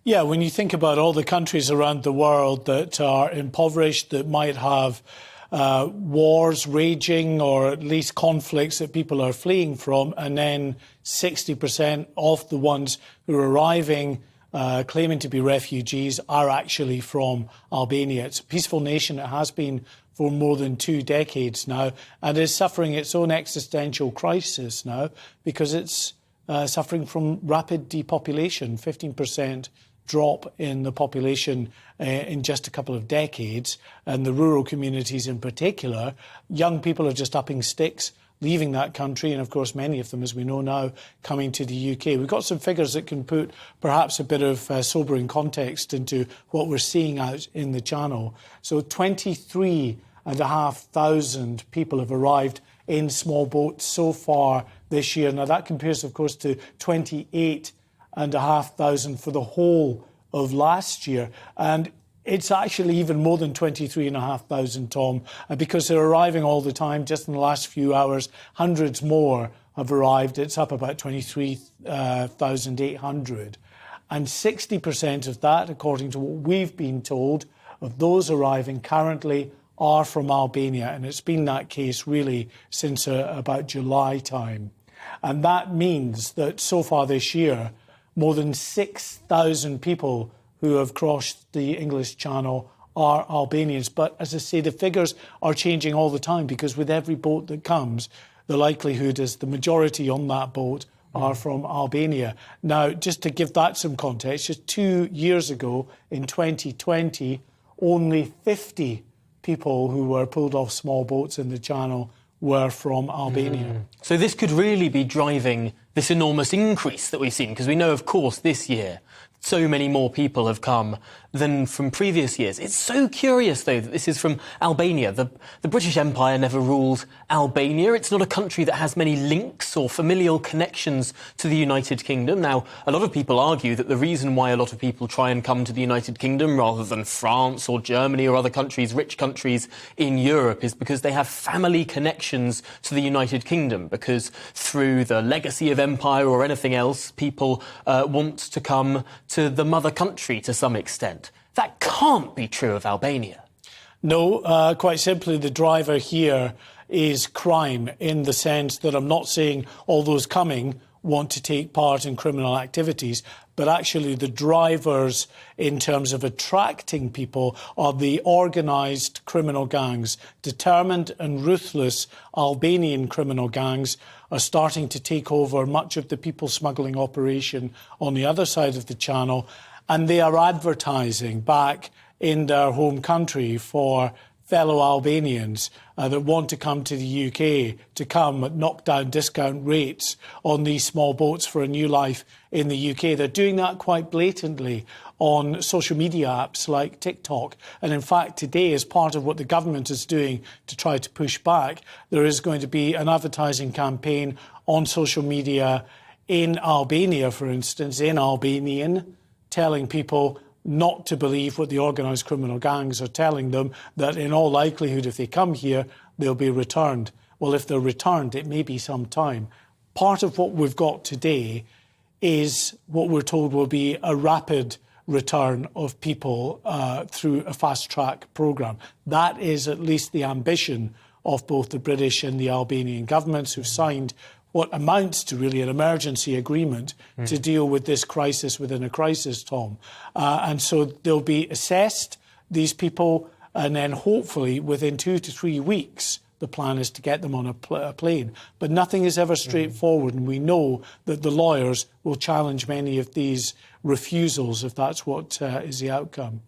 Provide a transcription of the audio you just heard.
Yeah, when you think about all the countries around the world that are impoverished, that might have wars raging or at least conflicts that people are fleeing from, and then 60% of the ones who are arriving claiming to be refugees are actually from Albania. It's a peaceful nation. It has been for more than 2 decades now, and is suffering its own existential crisis now because it's suffering from rapid depopulation, 15% drop in the population in just a couple of decades, and the rural communities in particular. Young people are just upping sticks, leaving that country, and of course many of them, as we know now, coming to the UK. We've got some figures that can put perhaps a bit of sobering context into what we're seeing out in the Channel. So 23,500 people have arrived in small boats so far this year. Now that compares, of course, to 28,500 for the whole of last year. And it's actually even more than 23,500, Tom, because they're arriving all the time. Just in the last few hours, hundreds more have arrived. It's up about 23,800. And 60% of that, according to what we've been told, of those arriving currently are from Albania. And it's been that case really since about July time. And that means that so far this year, more than 6,000 people who have crossed the English Channel are Albanians. But as I say, the figures are changing all the time because with every boat that comes, the likelihood is the majority on that boat are from Albania. Now, just to give that some context, just 2 years ago, in 2020, only 50 people who were pulled off small boats in the Channel were from Albania. So this could really be driving this enormous increase that we've seen, because we know, of course, this year so many more people have come than from previous years. It's so curious, though, that this is from Albania. The British Empire never ruled Albania. It's not a country that has many links or familial connections to the United Kingdom. Now, a lot of people argue that the reason why a lot of people try and come to the United Kingdom rather than France or Germany or other countries, rich countries in Europe, is because they have family connections to the United Kingdom, because through the legacy of empire or anything else, people want to come to the mother country to some extent. That can't be true of Albania. No, quite simply, the driver here is crime, in the sense that I'm not saying all those coming want to take part in criminal activities, but actually the drivers in terms of attracting people are the organised criminal gangs. Determined and ruthless Albanian criminal gangs are starting to take over much of the people smuggling operation on the other side of the Channel, and they are advertising back in their home country for fellow Albanians that want to come to the UK to come at knockdown discount rates on these small boats for a new life in the UK. They're doing that quite blatantly on social media apps like TikTok. And in fact, today, as part of what the government is doing to try to push back, there is going to be an advertising campaign on social media in Albania, for instance, in Albanian, telling people not to believe what the organised criminal gangs are telling them, that in all likelihood, if they come here, they'll be returned. Well, if they're returned, it may be some time. Part of what we've got today is what we're told will be a rapid return of people through a fast-track programme. That is at least the ambition of both the British and the Albanian governments, who've signed what amounts to really an emergency agreement to deal with this crisis within a crisis, Tom. And so they'll be assessed, these people, and then hopefully within 2 to 3 weeks, the plan is to get them on a plane. But nothing is ever straightforward, and we know that the lawyers will challenge many of these refusals if that's what is the outcome.